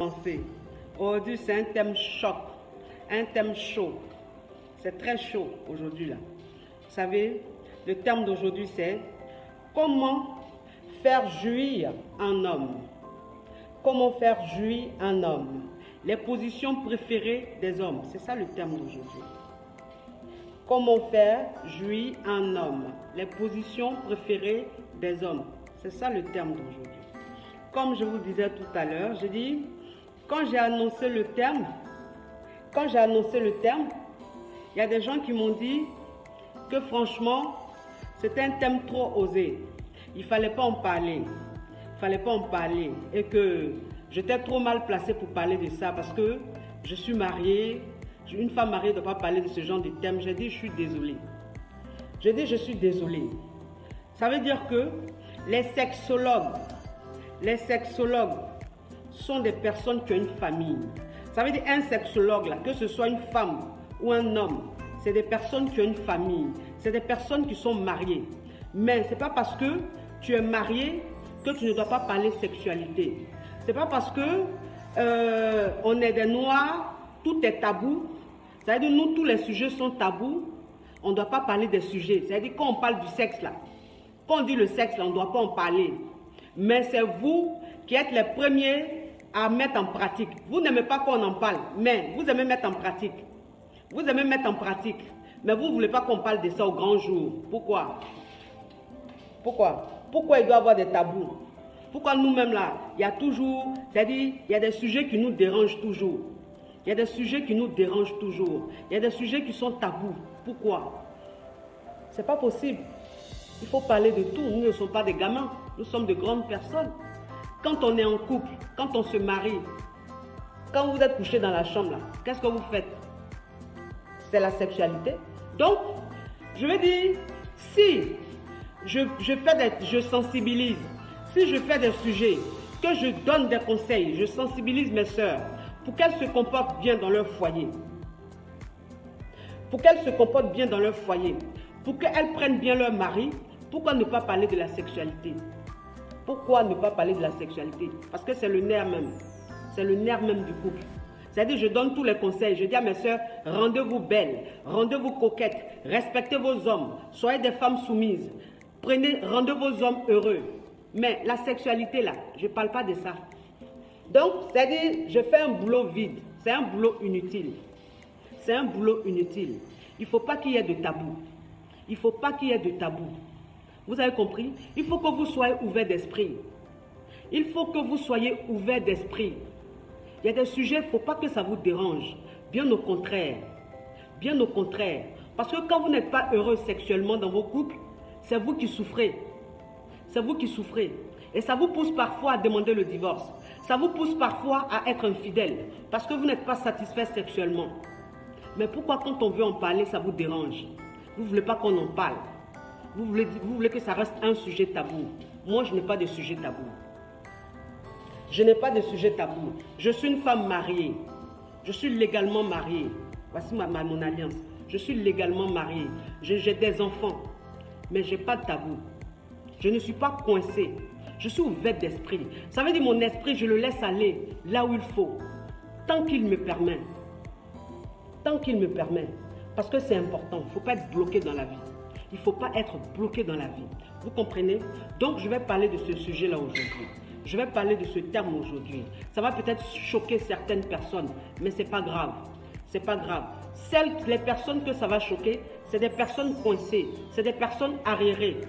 Commencer. Aujourd'hui, c'est un thème choc, un thème chaud. C'est très chaud aujourd'hui là. Vous savez, le terme d'aujourd'hui c'est comment faire jouir un homme. Comment faire jouir un homme. Les positions préférées des hommes. C'est ça le terme d'aujourd'hui. Comment faire jouir un homme. Les positions préférées des hommes. C'est ça le terme d'aujourd'hui. Comme je vous disais tout à l'heure, je dis, quand j'ai annoncé le terme, il y a des gens qui m'ont dit que franchement, c'était un thème trop osé. Il ne fallait pas en parler. Et que j'étais trop mal placée pour parler de ça parce que je suis mariée. Une femme mariée ne doit pas parler de ce genre de thème. J'ai dit, je suis désolée. Je suis désolée. Ça veut dire que les sexologues sont des personnes qui ont une famille. Ça veut dire un sexologue, là, que ce soit une femme ou un homme, c'est des personnes qui ont une famille. C'est des personnes qui sont mariées. Mais ce n'est pas parce que tu es marié que tu ne dois pas parler sexualité. Ce n'est pas parce que on est des noirs, tout est tabou. Ça veut dire nous, tous les sujets sont tabous. On ne doit pas parler des sujets. Ça veut dire quand on parle du sexe, là, quand on dit le sexe, là, on ne doit pas en parler. Mais c'est vous qui êtes les premiers à mettre en pratique. Vous n'aimez pas qu'on en parle, mais vous aimez mettre en pratique. Mais vous ne voulez pas qu'on parle de ça au grand jour. Pourquoi il doit y avoir des tabous? Pourquoi nous-mêmes là, il y a toujours, c'est-à-dire, il y a des sujets qui nous dérangent toujours. Il y a des sujets qui sont tabous. Pourquoi? C'est pas possible. Il faut parler de tout. Nous ne sommes pas des gamins. Nous sommes de grandes personnes. Quand on est en couple, quand on se marie, quand vous êtes couché dans la chambre, qu'est-ce que vous faites? C'est la sexualité. Donc, je veux dire, si je sensibilise, si je fais des sujets, que je donne des conseils, je sensibilise mes sœurs pour qu'elles se comportent bien dans leur foyer. Pour qu'elles prennent bien leur mari, pourquoi ne pas parler de la sexualité? Parce que c'est le nerf même. C'est le nerf même du couple. C'est-à-dire, je donne tous les conseils. Je dis à mes soeurs, rendez-vous belles, rendez-vous coquettes, respectez vos hommes, soyez des femmes soumises, rendez vos hommes heureux. Mais la sexualité, là, je ne parle pas de ça. Donc, c'est-à-dire, je fais un boulot vide. C'est un boulot inutile. Il ne faut pas qu'il y ait de tabou. Vous avez compris? Il faut que vous soyez ouverts d'esprit. Il y a des sujets, il ne faut pas que ça vous dérange. Bien au contraire. Parce que quand vous n'êtes pas heureux sexuellement dans vos couples, c'est vous qui souffrez. Et ça vous pousse parfois à demander le divorce. Ça vous pousse parfois à être infidèle. Parce que vous n'êtes pas satisfait sexuellement. Mais pourquoi quand on veut en parler, ça vous dérange? Vous ne voulez pas qu'on en parle. Vous voulez que ça reste un sujet tabou. Moi, je n'ai pas de sujet tabou. Je suis une femme mariée. Je suis légalement mariée. Voici mon alliance. Je suis légalement mariée. J'ai des enfants. Mais je n'ai pas de tabou. Je ne suis pas coincée. Je suis ouverte d'esprit. Ça veut dire mon esprit, je le laisse aller là où il faut. Tant qu'il me permet. Parce que c'est important. Il ne faut pas être bloqué dans la vie. Vous comprenez? Donc, je vais parler de ce sujet-là aujourd'hui. Je vais parler de ce terme aujourd'hui. Ça va peut-être choquer certaines personnes, mais ce n'est pas grave. Les personnes que ça va choquer, c'est des personnes coincées, c'est des personnes arriérées.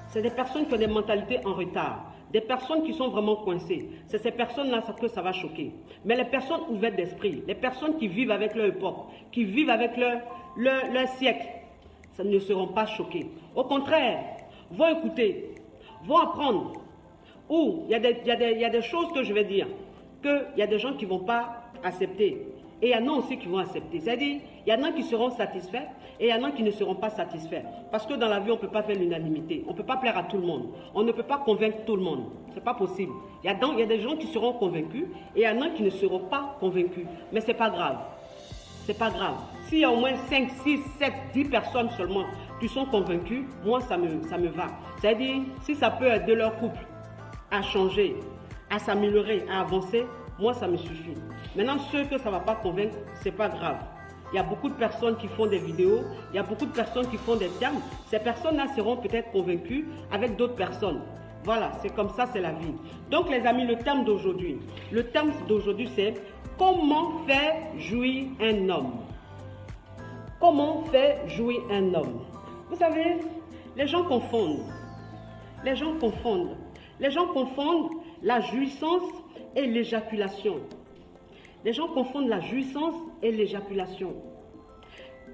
C'est des personnes qui ont des mentalités en retard. Des personnes qui sont vraiment coincées. C'est ces personnes-là que ça va choquer. Mais les personnes ouvertes d'esprit, les personnes qui vivent avec leur époque, qui vivent avec leur siècle, ça ne seront pas choqués. Au contraire, vont écouter, vont apprendre. Ou il y a des choses que je vais dire, qu'il y a des gens qui ne vont pas accepter. Et il y en a aussi qui vont accepter. C'est-à-dire, il y en a qui seront satisfaits et il y en a qui ne seront pas satisfaits. Parce que dans la vie, on ne peut pas faire l'unanimité. On ne peut pas plaire à tout le monde. On ne peut pas convaincre tout le monde. Ce n'est pas possible. Il y a des gens qui seront convaincus et il y en a qui ne seront pas convaincus. Mais ce n'est pas grave. S'il y a au moins 5, 6, 7, 10 personnes seulement qui sont convaincues, moi, ça me va. C'est-à-dire, si ça peut aider leur couple à changer, à s'améliorer, à avancer, Moi, ça me suffit. Maintenant, ceux que ça ne va pas convaincre, ce n'est pas grave. Il y a beaucoup de personnes qui font des vidéos, il y a beaucoup de personnes qui font des termes. Ces personnes-là seront peut-être convaincues avec d'autres personnes. Voilà, c'est comme ça, c'est la vie. Donc les amis, le terme d'aujourd'hui, c'est comment faire jouir un homme. Comment faire jouir un homme? Vous savez, les gens confondent. Les gens confondent. Les gens confondent la jouissance et l'éjaculation. Les gens confondent la jouissance et l'éjaculation.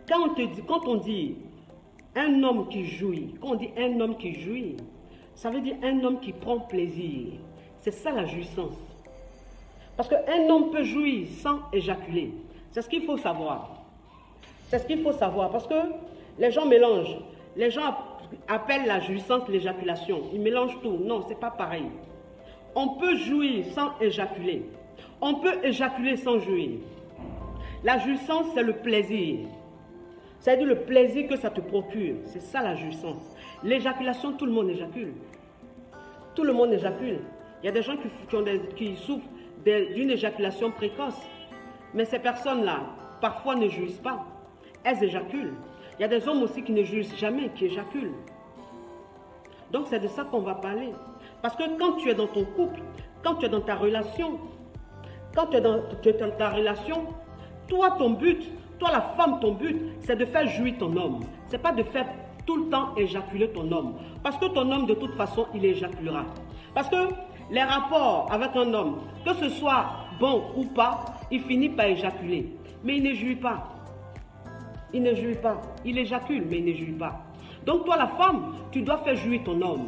Quand on dit un homme qui jouit, quand on dit un homme qui jouit, ça veut dire un homme qui prend plaisir. C'est ça la jouissance. Parce qu'un homme peut jouir sans éjaculer. C'est ce qu'il faut savoir. C'est ce qu'il faut savoir. Parce que les gens mélangent. Les gens appellent la jouissance l'éjaculation. Ils mélangent tout. Non, ce n'est pas pareil. On peut jouir sans éjaculer. On peut éjaculer sans jouir. La jouissance, c'est le plaisir. C'est-à-dire le plaisir que ça te procure. C'est ça la jouissance. L'éjaculation, tout le monde éjacule. Tout le monde éjacule. Il y a des gens qui souffrent d'une éjaculation précoce. Mais ces personnes-là, parfois ne jouissent pas. Elles éjaculent. Il y a des hommes aussi qui ne jouissent jamais, qui éjaculent. Donc c'est de ça qu'on va parler. Parce que quand tu es dans ton couple, quand tu es dans ta relation, toi ton but, toi la femme, ton but, c'est de faire jouir ton homme. C'est pas de faire tout le temps éjaculer ton homme. Parce que ton homme, de toute façon, il éjaculera. Parce que les rapports avec un homme, que ce soit bon ou pas, il finit par éjaculer. Mais il ne jouit pas. Il ne jouit pas. Il éjacule, mais il ne jouit pas. Donc toi, la femme, tu dois faire jouir ton homme.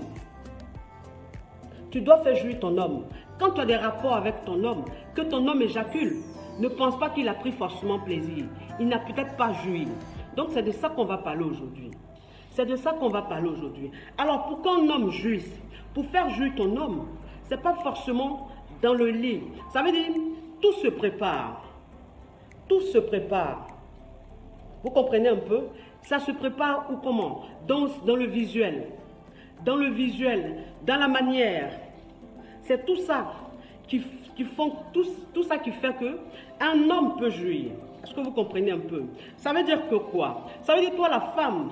Tu dois faire jouir ton homme. Quand tu as des rapports avec ton homme, que ton homme éjacule, ne pense pas qu'il a pris forcément plaisir. Il n'a peut-être pas joui. Donc c'est de ça qu'on va parler aujourd'hui. C'est de ça qu'on va parler aujourd'hui. Alors pour qu'un homme jouisse, pour faire jouir ton homme, ce n'est pas forcément dans le lit. Ça veut dire, tout se prépare. Tout se prépare. Vous comprenez un peu? Ça se prépare ou comment? Dans le visuel. Dans le visuel, dans la manière. C'est tout ça qui fait que un homme peut jouir. Est-ce que vous comprenez un peu? Ça veut dire que quoi? Ça veut dire toi la femme,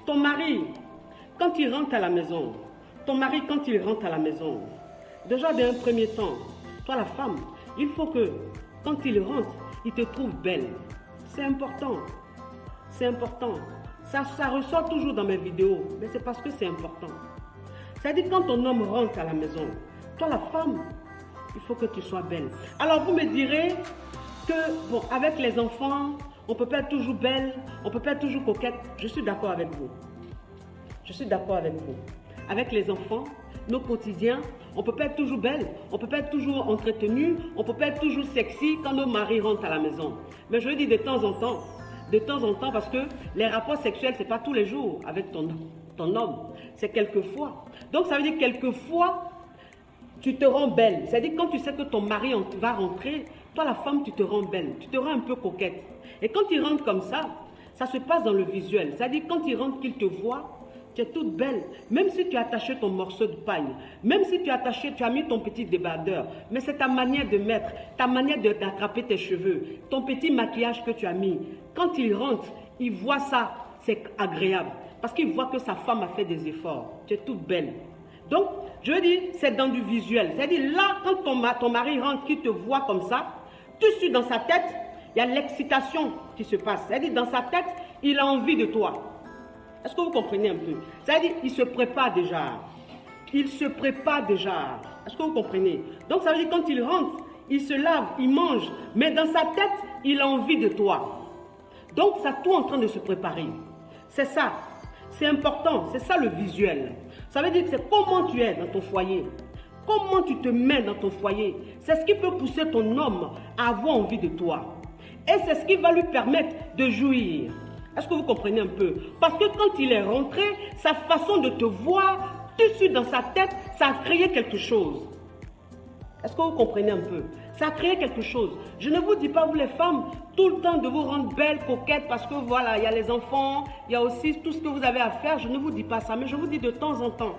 ton mari, quand il rentre à la maison, déjà d'un premier temps, toi la femme, il faut que quand il rentre, il te trouve belle. C'est important. C'est important. Ça ressort toujours dans mes vidéos, mais c'est parce que c'est important. C'est-à-dire quand ton homme rentre à la maison, toi la femme, il faut que tu sois belle. Alors vous me direz que, bon, avec les enfants, on ne peut pas être toujours belle, on ne peut pas être toujours coquette. Je suis d'accord avec vous. Je suis d'accord avec vous. Avec les enfants, nos quotidiens, on ne peut pas être toujours belle, on ne peut pas être toujours entretenue, on ne peut pas être toujours sexy quand nos maris rentrent à la maison. Mais je veux dire de temps en temps, parce que les rapports sexuels, ce n'est pas tous les jours avec ton homme, c'est quelquefois. Donc ça veut dire quelquefois, tu te rends belle. C'est-à-dire quand tu sais que ton mari va rentrer, toi la femme, tu te rends belle, tu te rends un peu coquette. Et quand il rentre comme ça se passe dans le visuel. C'est-à-dire quand il rentre, qu'il te voit, tu es toute belle. Même si tu as attaché ton morceau de paille, même si tu as mis ton petit débardeur, mais c'est ta manière de mettre, ta manière d'attraper tes cheveux, ton petit maquillage que tu as mis. Quand il rentre, il voit ça, c'est agréable. Parce qu'il voit que sa femme a fait des efforts. Tu es toute belle. Donc, je veux dire, c'est dans du visuel. C'est-à-dire, là, quand ton mari rentre, qu'il te voit comme ça, tout de suite dans sa tête, il y a l'excitation qui se passe. C'est-à-dire, dans sa tête, il a envie de toi. Est-ce que vous comprenez un peu? C'est-à-dire, il se prépare déjà. Il se prépare déjà. Est-ce que vous comprenez? Donc, ça veut dire, quand il rentre, il se lave, il mange, mais dans sa tête, il a envie de toi. Donc, ça tout en train de se préparer. C'est ça. C'est important. C'est ça le visuel. Ça veut dire que c'est comment tu es dans ton foyer. Comment tu te mets dans ton foyer. C'est ce qui peut pousser ton homme à avoir envie de toi. Et c'est ce qui va lui permettre de jouir. Est-ce que vous comprenez un peu? Parce que quand il est rentré, sa façon de te voir, tout de suite dans sa tête, ça a créé quelque chose. Est-ce que vous comprenez un peu? Ça a créé quelque chose. Je ne vous dis pas, vous les femmes, tout le temps de vous rendre belle, coquette, parce que voilà, il y a les enfants, il y a aussi tout ce que vous avez à faire. Je ne vous dis pas ça, mais je vous dis de temps en temps.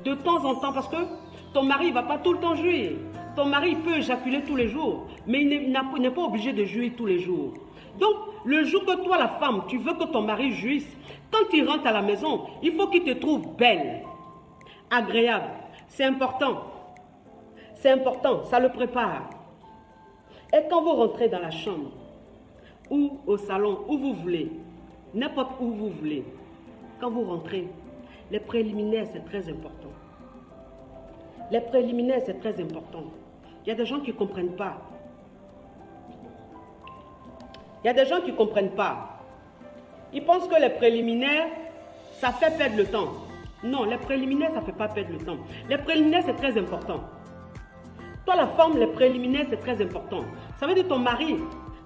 De temps en temps, parce que ton mari ne va pas tout le temps jouir. Ton mari peut éjaculer tous les jours, mais il n'est pas obligé de jouir tous les jours. Donc, le jour que toi, la femme, tu veux que ton mari jouisse, quand il rentre à la maison, il faut qu'il te trouve belle, agréable. C'est important. C'est important, ça le prépare. Et quand vous rentrez dans la chambre, ou au salon, où vous voulez, n'importe où vous voulez, quand vous rentrez, les préliminaires, c'est très important. Les préliminaires, c'est très important. Il y a des gens qui ne comprennent pas. Il y a des gens qui ne comprennent pas. Ils pensent que les préliminaires, ça fait perdre le temps. Non, les préliminaires, ça ne fait pas perdre le temps. Les préliminaires, c'est très important. Toi, la femme, les préliminaires, c'est très important. Ça veut dire ton mari,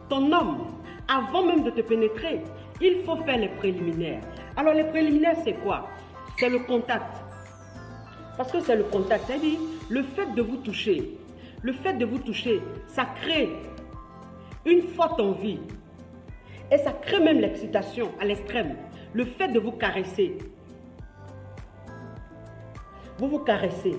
ton homme, avant même de te pénétrer, il faut faire les préliminaires. Alors, les préliminaires, c'est quoi? C'est le contact. Parce que c'est le contact, c'est-à-dire le fait de vous toucher. Le fait de vous toucher, ça crée une forte envie. Et ça crée même l'excitation à l'extrême. Le fait de vous caresser. Vous vous caressez,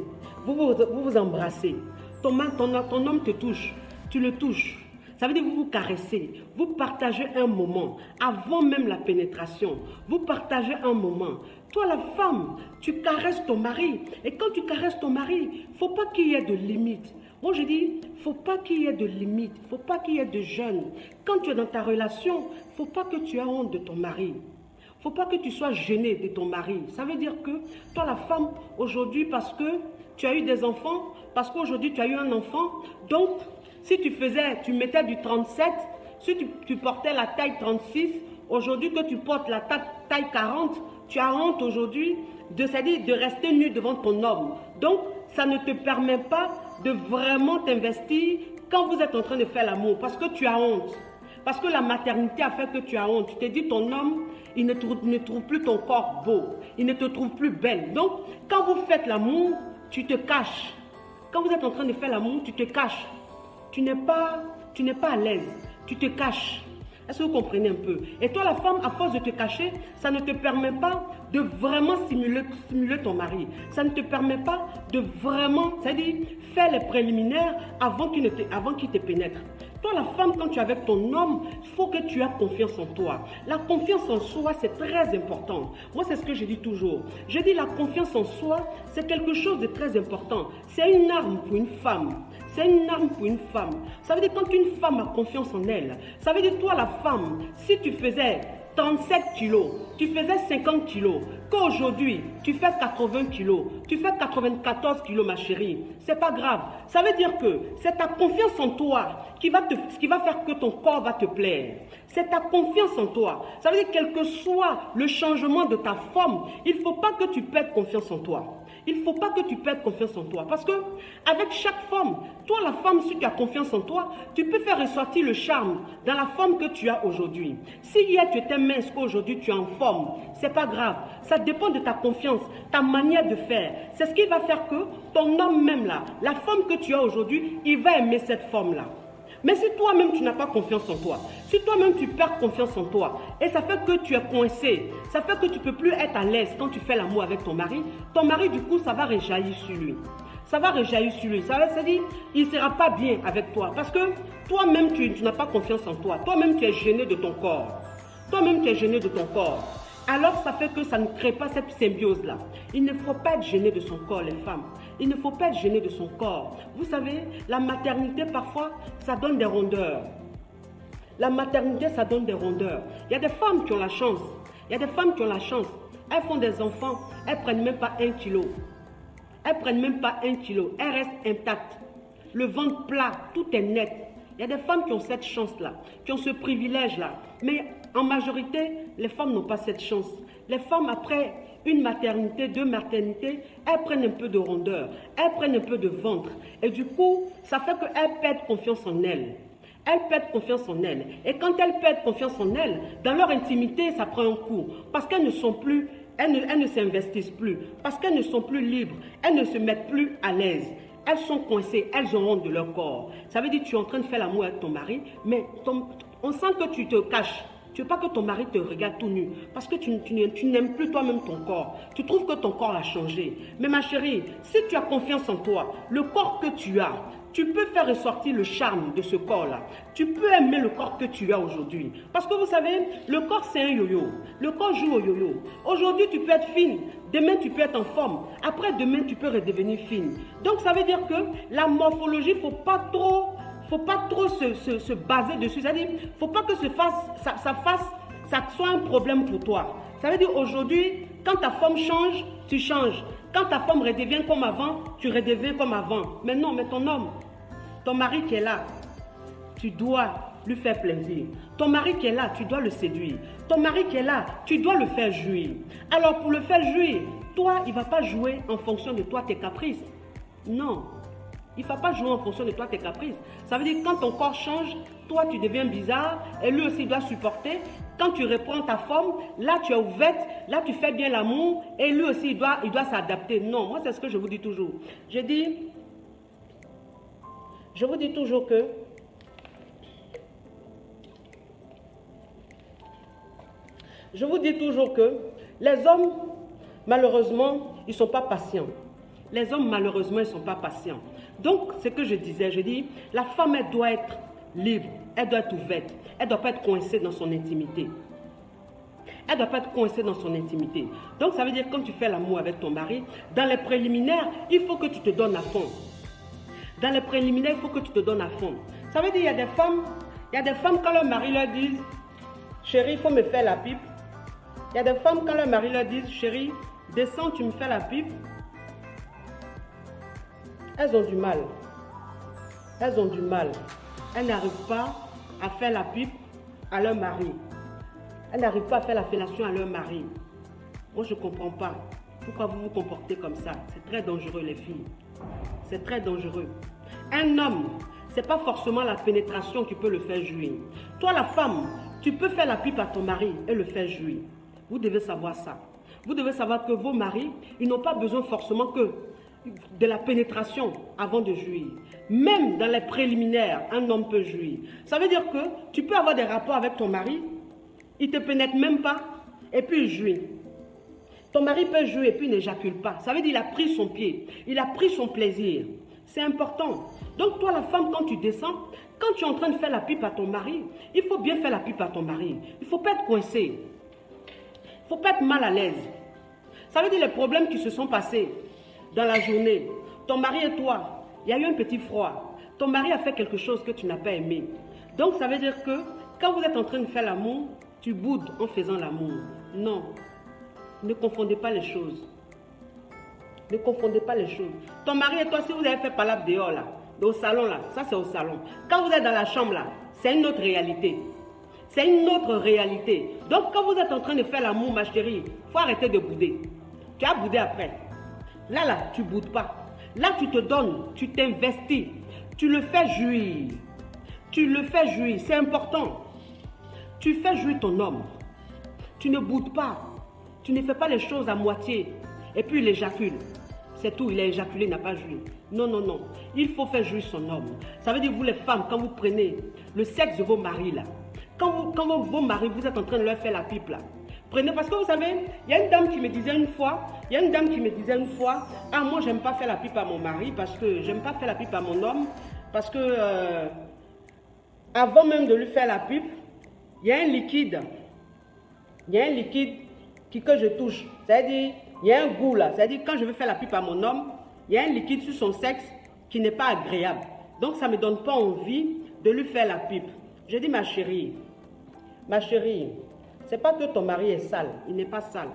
vous vous embrassez. Ton homme te touche, tu le touches. Ça veut dire que vous vous caressez, vous partagez un moment, avant même la pénétration. Vous partagez un moment. Toi, la femme, tu caresses ton mari. Et quand tu caresses ton mari, il ne faut pas qu'il y ait de limite. Moi, je dis, il ne faut pas qu'il y ait de limite, il ne faut pas qu'il y ait de jeûne. Quand tu es dans ta relation, il ne faut pas que tu aies honte de ton mari. Il ne faut pas que tu sois gêné de ton mari. Ça veut dire que toi, la femme, aujourd'hui, parce que tu as eu des enfants, parce qu'aujourd'hui, tu as eu un enfant, donc, si tu mettais du 37, si tu portais la taille 36, aujourd'hui que tu portes la taille 40, tu as honte aujourd'hui de rester nu devant ton homme. Donc, ça ne te permet pas de vraiment t'investir quand vous êtes en train de faire l'amour, parce que tu as honte. Parce que la maternité a fait que tu as honte. Tu t'es dit, ton homme, il ne trouve plus ton corps beau. Il ne te trouve plus belle. Donc, quand vous faites l'amour, tu te caches. Quand vous êtes en train de faire l'amour, tu te caches. Tu n'es pas à l'aise. Tu te caches. Est-ce que vous comprenez un peu? Et toi, la femme, à force de te cacher, ça ne te permet pas de vraiment stimuler ton mari. Ça ne te permet pas de vraiment, c'est-à-dire faire les préliminaires avant qu'il te pénètre. Toi, la femme, quand tu es avec ton homme, il faut que tu aies confiance en toi. La confiance en soi, c'est très important. Moi, c'est ce que je dis toujours. Je dis la confiance en soi, c'est quelque chose de très important. C'est une arme pour une femme. C'est une arme pour une femme. Ça veut dire quand une femme a confiance en elle, ça veut dire toi, la femme, si tu faisais 37 kilos, tu faisais 50 kilos, qu'aujourd'hui, tu fais 80 kilos, tu fais 94 kilos, ma chérie, c'est pas grave. Ça veut dire que c'est ta confiance en toi qui va faire que ton corps va te plaire. C'est ta confiance en toi. Ça veut dire quel que soit le changement de ta forme, il ne faut pas que tu perdes confiance en toi. Il ne faut pas que tu perdes confiance en toi. Parce que avec chaque forme, toi la femme, si tu as confiance en toi, tu peux faire ressortir le charme dans la forme que tu as aujourd'hui. Si hier tu étais mince, qu'aujourd'hui tu es en forme, ce n'est pas grave. Ça dépend de ta confiance, ta manière de faire. C'est ce qui va faire que ton homme même là, la forme que tu as aujourd'hui, il va aimer cette forme-là. Mais si toi-même, tu n'as pas confiance en toi, si toi-même, tu perds confiance en toi, et ça fait que tu es coincé, ça fait que tu ne peux plus être à l'aise quand tu fais l'amour avec ton mari, du coup, ça va rejaillir sur lui. Ça va rejaillir sur lui. Ça veut dire il ne sera pas bien avec toi. Parce que toi-même, tu n'as pas confiance en toi. Toi-même, tu es gêné de ton corps. Toi-même, tu es gêné de ton corps. Alors, ça fait que ça ne crée pas cette symbiose-là. Il ne faut pas être gêné de son corps, les femmes. Il ne faut pas être gêné de son corps. Vous savez, la maternité, parfois, ça donne des rondeurs. La maternité, ça donne des rondeurs. Il y a des femmes qui ont la chance. Il y a des femmes qui ont la chance. Elles font des enfants, elles ne prennent même pas 1 kilo. Elles ne prennent même pas 1 kilo. Elles restent intactes. Le ventre plat, tout est net. Il y a des femmes qui ont cette chance-là, qui ont ce privilège-là. Mais en majorité, les femmes n'ont pas cette chance. Les femmes, après une maternité, 2 maternités, elles prennent un peu de rondeur, elles prennent un peu de ventre. Et du coup, ça fait qu'elles perdent confiance en elles. Elles perdent confiance en elles. Et quand elles perdent confiance en elles, dans leur intimité, ça prend un coup. Parce qu'elles ne sont plus, elles ne s'investissent plus. Parce qu'elles ne sont plus libres. Elles ne se mettent plus à l'aise. Elles sont coincées, elles ont honte de leur corps. Ça veut dire que tu es en train de faire l'amour avec ton mari, mais on sent que tu te caches. Tu ne veux pas que ton mari te regarde tout nu. Parce que tu n'aimes plus toi-même ton corps. Tu trouves que ton corps a changé. Mais ma chérie, si tu as confiance en toi, le corps que tu as, tu peux faire ressortir le charme de ce corps-là. Tu peux aimer le corps que tu as aujourd'hui. Parce que vous savez, le corps c'est un yo-yo. Le corps joue au yo-yo. Aujourd'hui, tu peux être fine. Demain, tu peux être en forme. Après, demain, tu peux redevenir fine. Donc, ça veut dire que la morphologie, il ne faut pas trop se baser dessus. C'est-à-dire, il ne faut pas que ça soit un problème pour toi. Ça veut dire aujourd'hui, quand ta forme change, tu changes. Quand ta femme redevient comme avant, tu redeviens comme avant. Mais non, mais ton homme, ton mari qui est là, tu dois lui faire plaisir. Ton mari qui est là, tu dois le séduire. Ton mari qui est là, tu dois le faire jouir. Alors pour le faire jouir, toi, il ne va pas jouer en fonction de toi, tes caprices. Non, il ne va pas jouer en fonction de toi, tes caprices. Ça veut dire que quand ton corps change, toi, tu deviens bizarre et lui aussi doit supporter. Quand tu reprends ta forme, là tu es ouverte, là tu fais bien l'amour et lui aussi il doit s'adapter. Non, moi c'est ce que je vous dis toujours. Je vous dis toujours que les hommes, malheureusement, ils ne sont pas patients. Les hommes, malheureusement, ils ne sont pas patients. Donc, ce que je disais, je dis, la femme, elle doit être libre, elle doit être ouverte, elle ne doit pas être coincée dans son intimité. Elle ne doit pas être coincée dans son intimité. Donc, ça veut dire que quand tu fais l'amour avec ton mari, dans les préliminaires, il faut que tu te donnes à fond. Dans les préliminaires, il faut que tu te donnes à fond. Ça veut dire qu'il y a des femmes, quand leur mari leur dit, chérie, il faut me faire la pipe. Il y a des femmes, quand leur mari leur dit, chérie, descends, tu me fais la pipe. Elles ont du mal. Elles ont du mal. Elles n'arrivent pas à faire la pipe à leur mari. Elles n'arrivent pas à faire la fellation à leur mari. Moi, je ne comprends pas. Pourquoi vous vous comportez comme ça? C'est très dangereux, les filles. C'est très dangereux. Un homme, ce n'est pas forcément la pénétration qui peut le faire jouir. Toi, la femme, tu peux faire la pipe à ton mari et le faire jouir. Vous devez savoir ça. Vous devez savoir que vos maris, ils n'ont pas besoin forcément que de la pénétration avant de jouir. Même dans les préliminaires, un homme peut jouir. Ça veut dire que tu peux avoir des rapports avec ton mari, il ne te pénètre même pas, et puis il jouit. Ton mari peut jouer et puis il n'éjacule pas. Ça veut dire qu'il a pris son pied, il a pris son plaisir. C'est important. Donc toi, la femme, quand tu descends, quand tu es en train de faire la pipe à ton mari, il faut bien faire la pipe à ton mari. Il ne faut pas être coincé. Il ne faut pas être mal à l'aise. Ça veut dire les problèmes qui se sont passés dans la journée. Ton mari et toi, il y a eu un petit froid. Ton mari a fait quelque chose que tu n'as pas aimé. Donc ça veut dire que quand vous êtes en train de faire l'amour, tu boudes en faisant l'amour. Non. Ne confondez pas les choses. Ne confondez pas les choses. Ton mari et toi, si vous avez fait palabre dehors là, au salon là, ça c'est au salon. Quand vous êtes dans la chambre là, c'est une autre réalité. C'est une autre réalité. Donc quand vous êtes en train de faire l'amour, ma chérie, il faut arrêter de bouder. Tu as boudé après. Là, tu ne boudes pas. Là, tu te donnes, tu t'investis. Tu le fais jouir. Tu le fais jouir, c'est important. Tu fais jouir ton homme. Tu ne boudes pas. Tu ne fais pas les choses à moitié. Et puis il éjacule. C'est tout, il a éjaculé, il n'a pas joui. Non, non, non. Il faut faire jouir son homme. Ça veut dire, vous les femmes, quand vous prenez le sexe de vos maris là, quand vos maris, vous êtes en train de leur faire la pipe là, prenez, parce que vous savez, il y a une dame qui me disait une fois, ah moi j'aime pas faire la pipe à mon mari parce que j'aime pas faire la pipe à mon homme, parce que avant même de lui faire la pipe, il y a un liquide que je touche, c'est-à-dire, il y a un goût là, c'est-à-dire quand je veux faire la pipe à mon homme, il y a un liquide sur son sexe qui n'est pas agréable, donc ça ne me donne pas envie de lui faire la pipe. Je dis ma chérie, c'est pas que ton mari est sale, il n'est pas sale.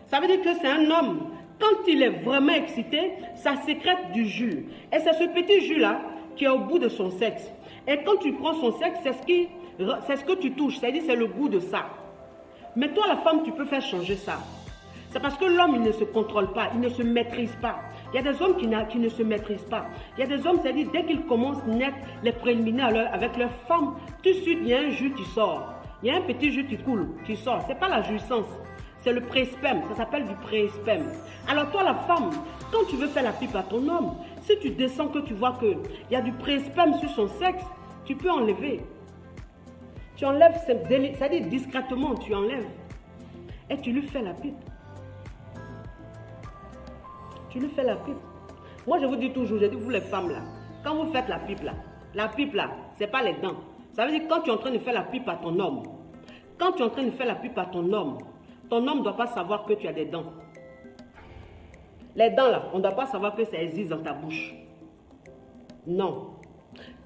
Ça veut dire que c'est un homme, quand il est vraiment excité, ça sécrète du jus. Et c'est ce petit jus-là qui est au bout de son sexe. Et quand tu prends son sexe, c'est ce que tu touches, c'est-à-dire c'est le goût de ça. Mais toi, la femme, tu peux faire changer ça. C'est parce que l'homme, il ne se contrôle pas, il ne se maîtrise pas. Il y a des hommes qui ne se maîtrisent pas. Il y a des hommes, c'est-à-dire dès qu'ils commencent net les préliminaires avec leur femme, tout de suite, il y a un jus qui sort. Il y a un petit jus qui coule, qui sort. Ce n'est pas la jouissance, c'est le pré-sperme. Ça s'appelle du pré-sperme. Alors toi, la femme, quand tu veux faire la pipe à ton homme, si tu descends que tu vois qu'il y a du pré-sperme sur son sexe, tu peux enlever. Tu enlèves, c'est-à-dire discrètement, tu enlèves. Et tu lui fais la pipe. Tu lui fais la pipe. Moi, je vous dis toujours, je dis vous les femmes là, quand vous faites la pipe là, c'est pas les dents. Ça veut dire que quand tu es en train de faire la pipe à ton homme, quand tu es en train de faire la pipe à ton homme ne doit pas savoir que tu as des dents. Les dents là, on ne doit pas savoir que ça existe dans ta bouche. Non.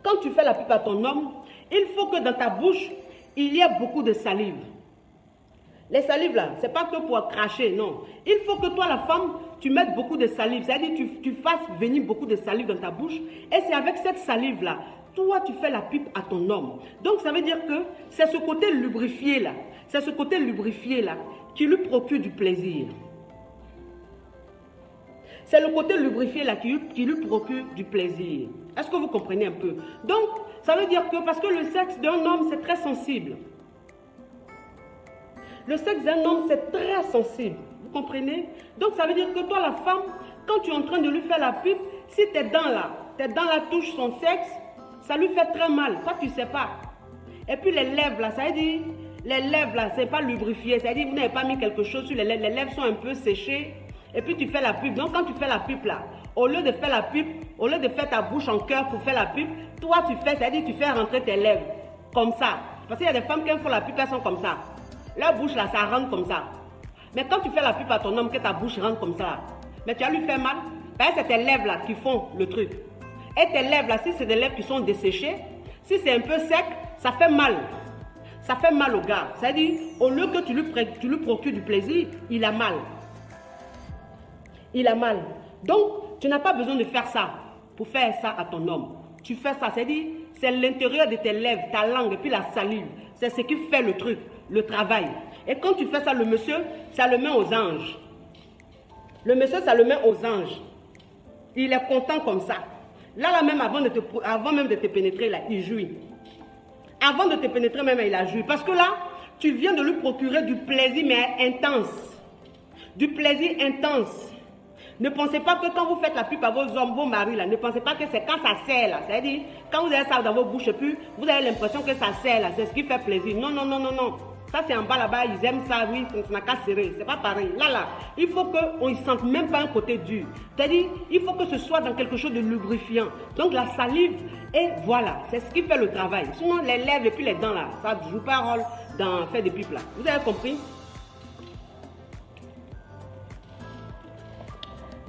Quand tu fais la pipe à ton homme, il faut que dans ta bouche, il y ait beaucoup de salive. Les salives là, c'est pas que pour cracher, non. Il faut que toi, la femme, tu mettes beaucoup de salive. C'est-à-dire que tu fasses venir beaucoup de salive dans ta bouche. Et c'est avec cette salive là, toi, tu fais la pipe à ton homme. Donc, ça veut dire que c'est ce côté lubrifié là. C'est ce côté lubrifié là qui lui procure du plaisir. C'est le côté lubrifié là qui lui procure du plaisir. Est-ce que vous comprenez un peu? Donc, ça veut dire que parce que le sexe d'un homme, c'est très sensible. Le sexe d'un homme, c'est très sensible. Vous comprenez? Donc, ça veut dire que toi, la femme, quand tu es en train de lui faire la pipe, si tes dents là touchent son sexe, ça lui fait très mal. Toi, tu ne sais pas. Et puis, les lèvres là, ça veut dire, les lèvres là, c'est pas lubrifié. C'est-à-dire, vous n'avez pas mis quelque chose sur les lèvres. Les lèvres sont un peu séchées. Et puis, tu fais la pipe. Donc, quand tu fais la pipe là, au lieu de faire la pipe, au lieu de faire ta bouche en cœur pour faire la pipe, toi, tu fais, c'est-à-dire, tu fais rentrer tes lèvres comme ça. Parce qu'il y a des femmes qui font la pipe, elles sont comme ça. Leur bouche là, ça rentre comme ça. Mais quand tu fais la pipe à ton homme, que ta bouche rentre comme ça, mais tu vas lui faire mal. Parce que c'est tes lèvres là qui font le truc. Et tes lèvres là, si c'est des lèvres qui sont desséchées, si c'est un peu sec, ça fait mal. Ça fait mal au gars. C'est-à-dire, au lieu que tu lui procures du plaisir, il a mal. Il a mal. Donc, tu n'as pas besoin de faire ça pour faire ça à ton homme. Tu fais ça, c'est-à-dire, c'est l'intérieur de tes lèvres, ta langue et puis la salive. C'est ce qui fait le truc, le travail. Et quand tu fais ça, le monsieur, ça le met aux anges. Le monsieur, ça le met aux anges. Il est content comme ça. Là même, avant même de te pénétrer, là, il jouit. Avant de te pénétrer, même, il a joui. Parce que là, tu viens de lui procurer du plaisir, mais intense. Du plaisir intense. Ne pensez pas que quand vous faites la pipe à vos hommes, vos maris, là, ne pensez pas que c'est quand ça serre, là. C'est-à-dire, quand vous avez ça dans vos bouches, et puis vous avez l'impression que ça serre, là. C'est ce qui fait plaisir. Non, non, non, non, non. Ça, c'est en bas là-bas, ils aiment ça, oui, ça n'a qu'à serrer. C'est pas pareil. Là, il faut qu'on ne sente même pas un côté dur. C'est-à-dire, il faut que ce soit dans quelque chose de lubrifiant. Donc, la salive, et voilà, c'est ce qui fait le travail. Sinon, les lèvres et puis les dents, là, ça ne joue pas un rôle dans faire des pipes, là. Vous avez compris?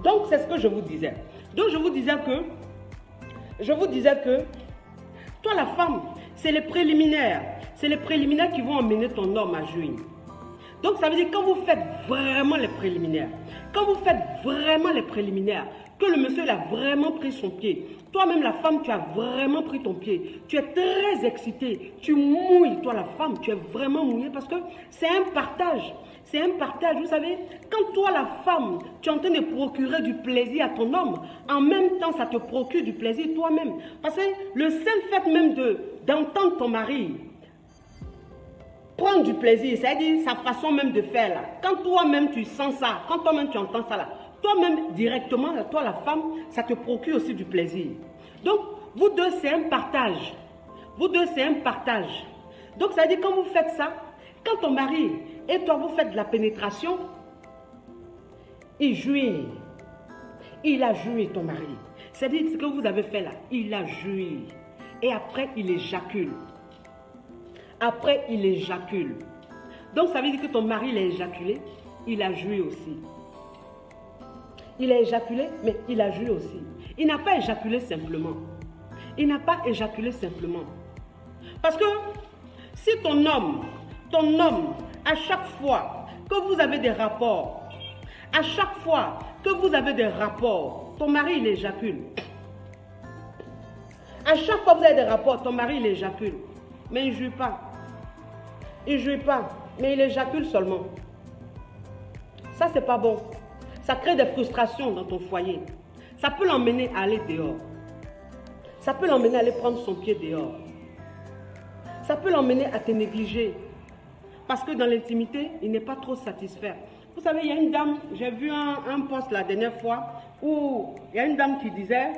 Donc, c'est ce que je vous disais. Donc, je vous disais que, toi, la femme, c'est les préliminaires. C'est les préliminaires qui vont emmener ton homme à jouir. Donc, ça veut dire quand vous faites vraiment les préliminaires, que le monsieur il a vraiment pris son pied, toi-même la femme, tu as vraiment pris ton pied, tu es très excité, tu mouilles, toi la femme, tu es vraiment mouillée parce que c'est un partage. C'est un partage, vous savez, quand toi la femme, tu es en train de procurer du plaisir à ton homme, en même temps ça te procure du plaisir toi-même. Parce que le seul fait même d'entendre ton mari prendre du plaisir, c'est-à-dire sa façon même de faire là, quand toi-même tu sens ça, quand toi-même tu entends ça là, toi-même directement, toi la femme, ça te procure aussi du plaisir. Donc, vous deux c'est un partage. Vous deux c'est un partage. Donc ça veut dire quand vous faites ça, quand ton mari et toi vous faites de la pénétration, il jouit. Il a joui ton mari. C'est-à-dire ce que vous avez fait là, il a joui. Et après il éjacule. Après il éjacule. Donc ça veut dire que ton mari il a éjaculé, il a joui aussi. Il a éjaculé, mais il a joui aussi. Il n'a pas éjaculé simplement. Il n'a pas éjaculé simplement. Parce que si ton homme, à chaque fois que vous avez des rapports, ton mari il éjacule. À chaque fois que vous avez des rapports, ton mari il éjacule. Mais il ne jouit pas. Il ne jouit pas, mais il éjacule seulement. Ça, c'est pas bon. Ça crée des frustrations dans ton foyer. Ça peut l'emmener à aller dehors. Ça peut l'emmener à aller prendre son pied dehors. Ça peut l'emmener à te négliger. Parce que dans l'intimité, il n'est pas trop satisfait. Vous savez, il y a une dame, j'ai vu un post la dernière fois, où il y a une dame qui disait,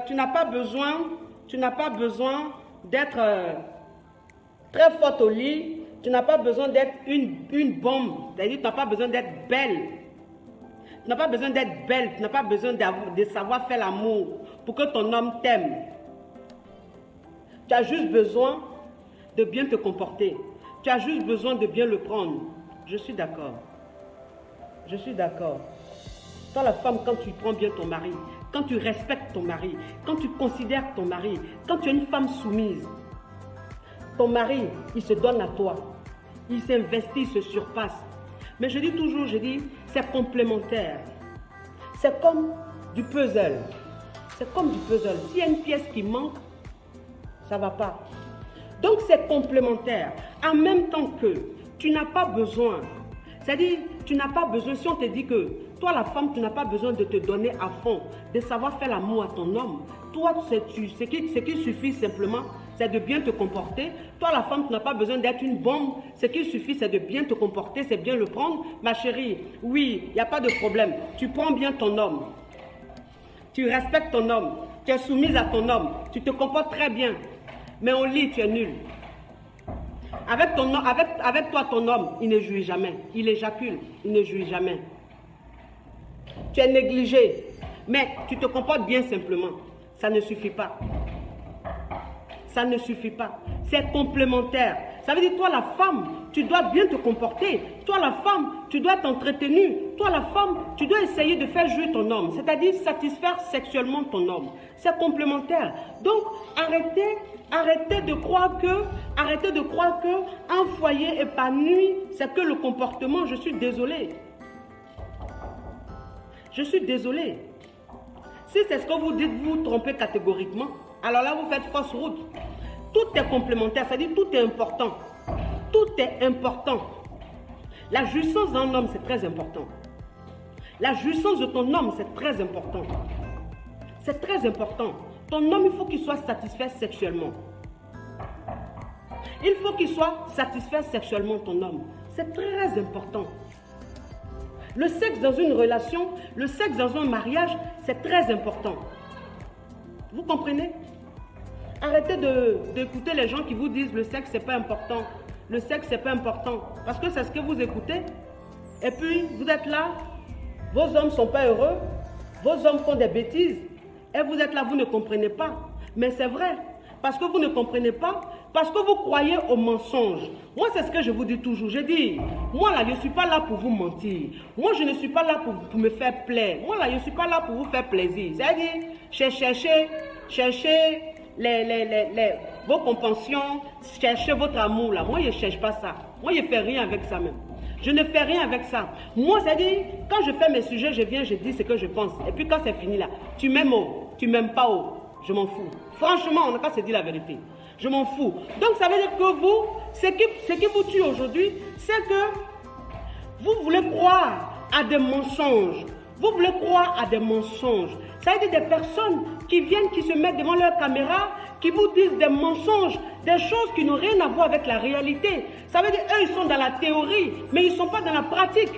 tu n'as pas besoin d'être très forte au lit, tu n'as pas besoin d'être une bombe, c'est-à-dire tu n'as pas besoin d'être belle. Tu n'as pas besoin d'être belle. Tu n'as pas besoin de savoir faire l'amour pour que ton homme t'aime. Tu as juste besoin de bien te comporter. Tu as juste besoin de bien le prendre. Je suis d'accord. Je suis d'accord. Toi, la femme, quand tu prends bien ton mari, quand tu respectes ton mari, quand tu considères ton mari, quand tu es une femme soumise, ton mari, il se donne à toi. Il s'investit, il se surpasse. Mais je dis toujours, c'est complémentaire. C'est comme du puzzle. C'est comme du puzzle. S'il y a une pièce qui manque, ça ne va pas. Donc c'est complémentaire. En même temps que tu n'as pas besoin. C'est-à-dire, tu n'as pas besoin, si on te dit que toi la femme, tu n'as pas besoin de te donner à fond, de savoir faire l'amour à ton homme. Toi, ce qui suffit simplement, c'est de bien te comporter. Toi la femme, tu n'as pas besoin d'être une bombe. Ce qui suffit, c'est de bien te comporter, c'est bien le prendre. Ma chérie, oui, il n'y a pas de problème. Tu prends bien ton homme. Tu respectes ton homme. Tu es soumise à ton homme. Tu te comportes très bien. Mais au lit, tu es nul. Avec toi, ton homme, il ne jouit jamais. Il éjacule, il ne jouit jamais. Tu es négligé, mais tu te comportes bien simplement. Ça ne suffit pas. Ça ne suffit pas. C'est complémentaire. Ça veut dire, toi la femme, tu dois bien te comporter. Toi la femme, tu dois t'entretenir. Toi la femme, tu dois essayer de faire jouer ton homme. C'est-à-dire satisfaire sexuellement ton homme. C'est complémentaire. Donc, arrêtez de croire que un foyer épanoui, c'est que le comportement. Je suis désolée. Je suis désolée. Si c'est ce que vous dites, vous vous trompez catégoriquement. Alors là, vous faites fausse route. Tout est complémentaire, c'est-à-dire tout est important. Tout est important. La jouissance d'un homme, c'est très important. La jouissance de ton homme, c'est très important. C'est très important. Ton homme, il faut qu'il soit satisfait sexuellement. Il faut qu'il soit satisfait sexuellement, ton homme. C'est très important. Le sexe dans une relation, le sexe dans un mariage, c'est très important. Vous comprenez? Arrêtez d'écouter les gens qui vous disent le sexe, c'est pas important. Le sexe, c'est pas important. Parce que c'est ce que vous écoutez. Et puis, vous êtes là, vos hommes ne sont pas heureux, vos hommes font des bêtises. Et vous êtes là, vous ne comprenez pas. Mais c'est vrai. Parce que vous ne comprenez pas, parce que vous croyez au mensonge. Moi, c'est ce que je vous dis toujours. Je dis, moi là, je ne suis pas là pour vous mentir. Moi, je ne suis pas là pour me faire plaire. Moi là, je ne suis pas là pour vous faire plaisir. C'est-à-dire, chercher vos compensions, chercher votre amour là. Moi, je ne cherche pas ça. Moi, je ne fais rien avec ça même. Je ne fais rien avec ça. Moi, c'est-à-dire, quand je fais mes sujets, je viens, je dis ce que je pense. Et puis quand c'est fini là, tu m'aimes haut, tu m'aimes pas haut. Je m'en fous. Franchement, on n'a qu'à se dire la vérité. Je m'en fous. Donc, ça veut dire que vous, ce qui vous tue aujourd'hui, c'est que vous voulez croire à des mensonges. Vous voulez croire à des mensonges. Ça veut dire des personnes qui viennent, qui se mettent devant leur caméra, qui vous disent des mensonges, des choses qui n'ont rien à voir avec la réalité. Ça veut dire, eux, ils sont dans la théorie, mais ils ne sont pas dans la pratique.